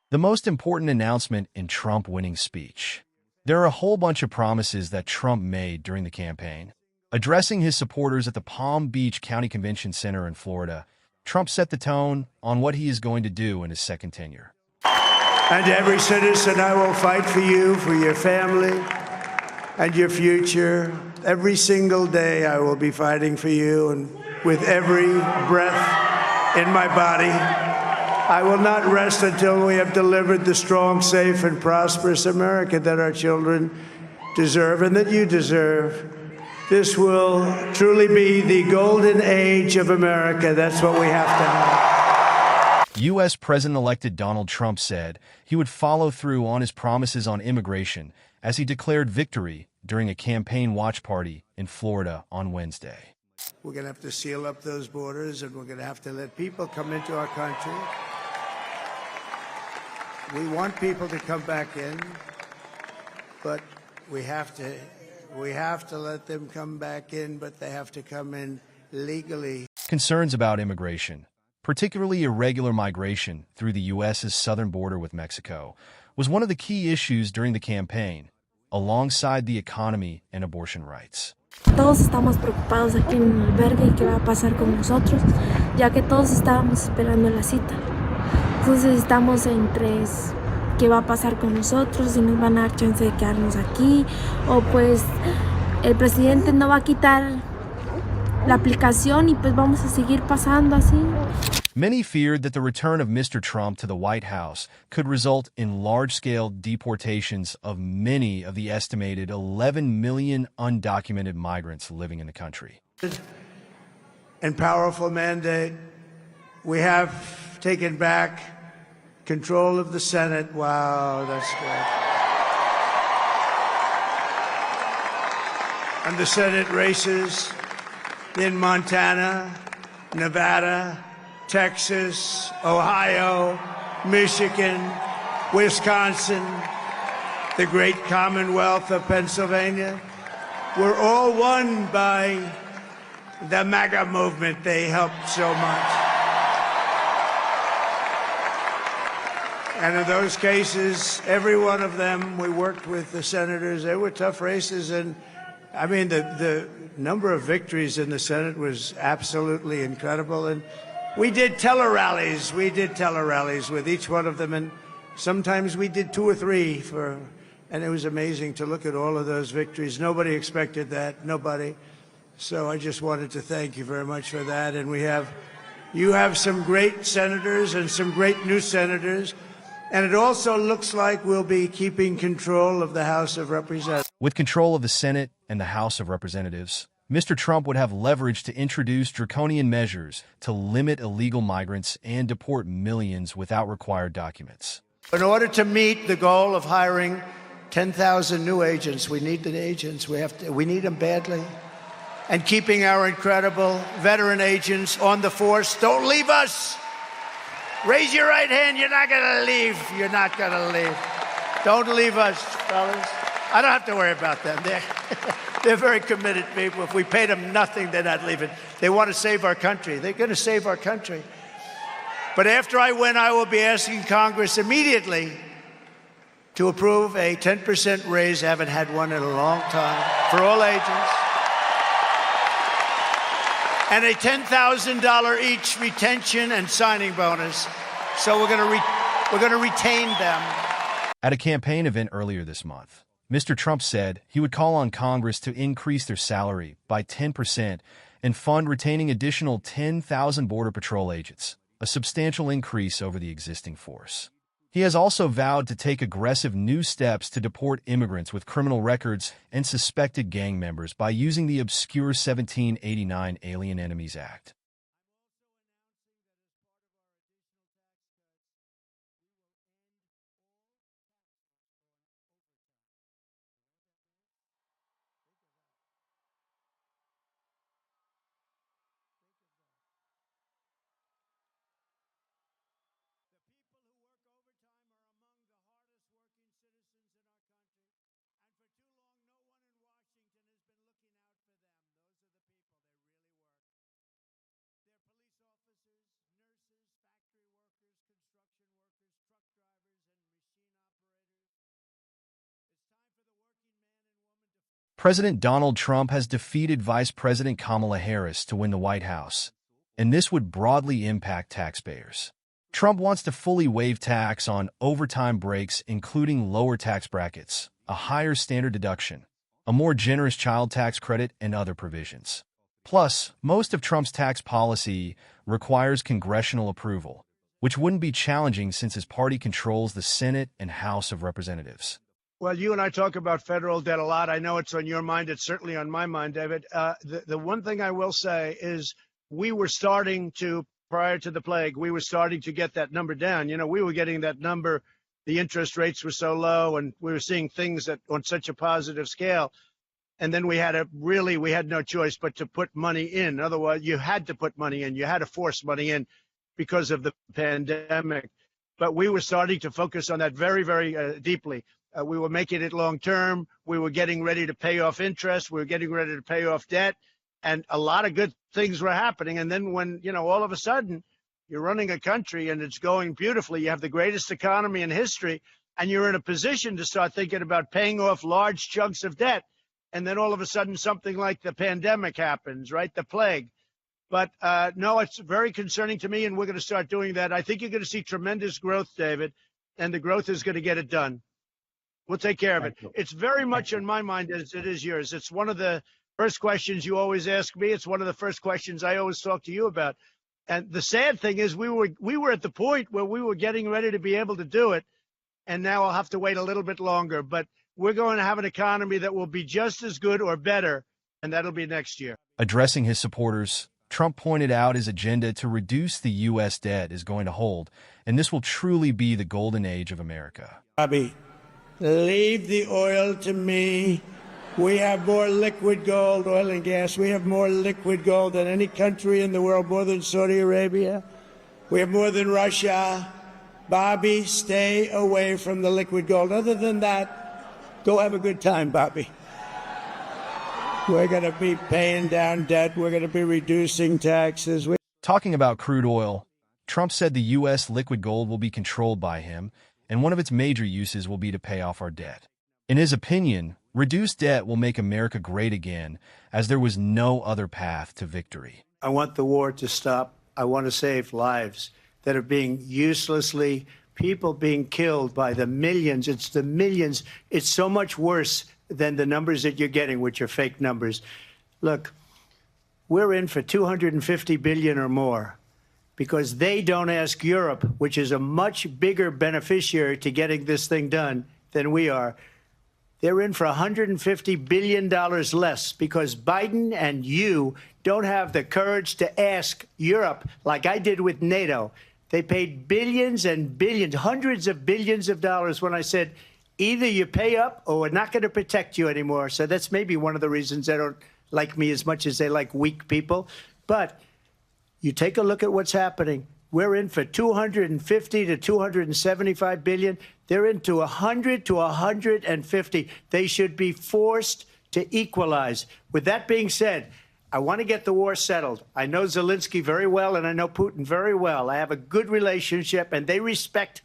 The most important announcement in Trump winning speech. There are a whole bunch of promises that Trump made during the campaign. Addressing his supporters at the Palm Beach County Convention Center in Florida, Trump set the tone on what he is going to do in his second tenure. And every citizen, I will fight for you, for your family, and your future. Every single day, I will be fighting for you, and with every breath in my body, I will not rest until we have delivered the strong, safe, and prosperous America that our children deserve and that you deserve. This will truly be the golden age of America. That's what we have to have. U.S. President-elect Donald Trump said he would follow through on his promises on immigration as he declared victory during a campaign watch party in Florida on Wednesday. We're going to have to seal up those borders, and we're going to have to let people come into our country. We want people to come back in, but we have to let them come back in, but they have to come in legally. Concerns about immigration, particularly irregular migration through the U.S.'s southern border with Mexico, was one of the key issues during the campaign, alongside the economy and abortion rights. Todos estamos preocupados aquí en el albergue y qué va a pasar con nosotros, ya que todos estábamos esperando la cita. Entonces estamos entre qué va a pasar con nosotros, si nos van a dar chance de quedarnos aquí, o pues el presidente no va a quitar la aplicación y pues vamos a seguir pasando así. Many feared that the return of Mr. Trump to the White House could result in large-scale deportations of many of the estimated 11 million undocumented migrants living in the country. And powerful mandate. We have taken back control of the Senate. Wow, that's good. And the Senate races in Montana, Nevada, Texas, Ohio, Michigan, Wisconsin, the great Commonwealth of Pennsylvania, were all won by the MAGA movement. They helped so much. And in those cases, every one of them, we worked with the senators. They were tough races. And I mean, the number of victories in the Senate was absolutely incredible. And we did tele-rallies. We did tele-rallies with each one of them. And sometimes we did 2 or 3 and it was amazing to look at all of those victories. Nobody expected that, nobody. So I just wanted to thank you very much for that. And you have some great senators and some great new senators. And it also looks like we'll be keeping control of the House of Representatives. With control of the Senate and the House of Representatives, Mr. Trump would have leverage to introduce draconian measures to limit illegal migrants and deport millions without required documents. In order to meet the goal of hiring 10,000 new agents, we need the agents. We need them badly. And keeping our incredible veteran agents on the force. Don't leave us. Raise your right hand. You're not going to leave. You're not going to leave. Don't leave us, fellas. I don't have to worry about them. They're very committed people. If we pay them nothing, they're not leaving. They want to save our country. They're going to save our country. But after I win, I will be asking Congress immediately to approve a 10% raise. I haven't had one in a long time for all agents. And a $10,000 each retention and signing bonus. So we're going to retain them. At a campaign event earlier this month, Mr. Trump said he would call on Congress to increase their salary by 10% and fund retaining additional 10,000 Border Patrol agents, a substantial increase over the existing force. He has also vowed to take aggressive new steps to deport immigrants with criminal records and suspected gang members by using the obscure 1789 Alien Enemies Act. President Donald Trump has defeated Vice President Kamala Harris to win the White House, and this would broadly impact taxpayers. Trump wants to fully waive tax on overtime breaks, including lower tax brackets, a higher standard deduction, a more generous child tax credit, and other provisions. Plus, most of Trump's tax policy requires congressional approval, which wouldn't be challenging since his party controls the Senate and House of Representatives. Well, you and I talk about federal debt a lot. I know it's on your mind. It's certainly on my mind, David. The one thing I will say is we were starting to, prior to the plague, we were starting to get that number down. You know, we were getting that number. The interest rates were so low, and we were seeing things that on such a positive scale. And then we had no choice but to put money in. Otherwise, you had to put money in. You had to force money in because of the pandemic. But we were starting to focus on that very, very deeply. We were making it long term. We were getting ready to pay off interest. We were getting ready to pay off debt. And a lot of good things were happening. And then when, all of a sudden you're running a country and it's going beautifully, you have the greatest economy in history, and you're in a position to start thinking about paying off large chunks of debt. And then all of a sudden something like the pandemic happens, right? The plague. But no, it's very concerning to me, and we're going to start doing that. I think you're going to see tremendous growth, David, and the growth is going to get it done. We'll take care of it. It's very much in my mind as it is yours. It's one of the first questions you always ask me. It's one of the first questions I always talk to you about. And the sad thing is we were at the point where we were getting ready to be able to do it, and now I'll have to wait a little bit longer. But we're going to have an economy that will be just as good or better, and that'll be next year. Addressing his supporters, Trump pointed out his agenda to reduce the U.S. debt is going to hold, and this will truly be the golden age of America. Bobby, leave the oil to me. We have more liquid gold, oil and gas. We have more liquid gold than any country in the world, more than Saudi Arabia. We have more than Russia. Bobby, stay away from the liquid gold. Other than that, go have a good time, Bobby. We're going to be paying down debt. We're going to be reducing taxes. Talking about crude oil, Trump said the U.S. liquid gold will be controlled by him, and one of its major uses will be to pay off our debt. In his opinion, reduced debt will make America great again, as there was no other path to victory. I want the war to stop. I want to save lives that are being people being killed by the millions. It's the millions. It's so much worse than the numbers that you're getting, which are fake numbers. Look, we're in for $250 billion or more because they don't ask Europe, which is a much bigger beneficiary to getting this thing done than we are. They're in for $150 billion less because Biden and you don't have the courage to ask Europe like I did with NATO. They paid billions and billions, hundreds of billions of dollars when I said, either you pay up or we're not going to protect you anymore. So that's maybe one of the reasons they don't like me as much as they like weak people. But you take a look at what's happening. We're in for 250 to 275 billion. They're into 100 to 150. They should be forced to equalize. With that being said, I want to get the war settled. I know Zelensky very well, and I know Putin very well. I have a good relationship, and they respect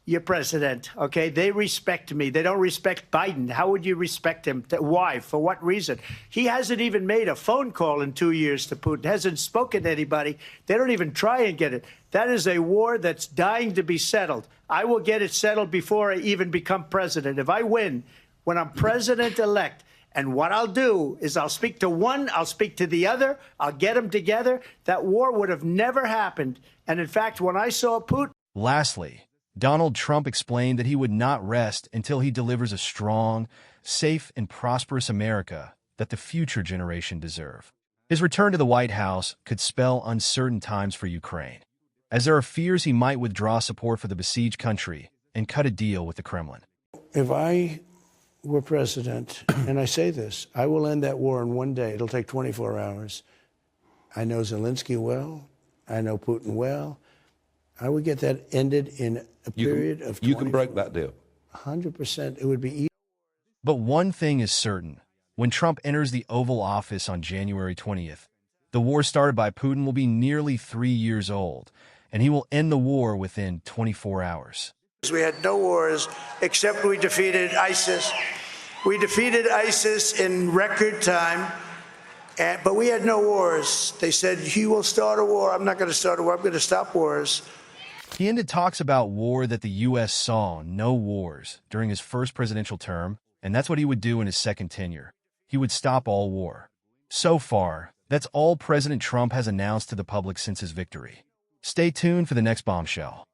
your president, okay? They respect me. They don't respect Biden. How would you respect him? Why? For what reason? He hasn't even made a phone call in 2 years to Putin, hasn't spoken to anybody. They don't even try and get it. That is a war that's dying to be settled. I will get it settled before I even become president. If I win, when I'm president-elect, and what I'll do is I'll speak to one, I'll speak to the other, I'll get them together. That war would have never happened. And in fact, when I saw Putin... Lastly, Donald Trump explained that he would not rest until he delivers a strong, safe, and prosperous America that the future generation deserve. His return to the White House could spell uncertain times for Ukraine, as there are fears he might withdraw support for the besieged country and cut a deal with the Kremlin. If I were president, and I say this, I will end that war in one day. It'll take 24 hours. I know Zelensky well. I know Putin well. I would get that ended in a period of 24 You can break that deal. 100%. It would be easy. But one thing is certain. When Trump enters the Oval Office on January 20th, the war started by Putin will be nearly 3 years old, and he will end the war within 24 hours. We had no wars except we defeated ISIS. We defeated ISIS in record time, but we had no wars. They said, he will start a war. I'm not going to start a war. I'm going to stop wars. He ended talks about war that the U.S. saw, no wars, during his first presidential term, and that's what he would do in his second tenure. He would stop all war. So far, that's all President Trump has announced to the public since his victory. Stay tuned for the next bombshell.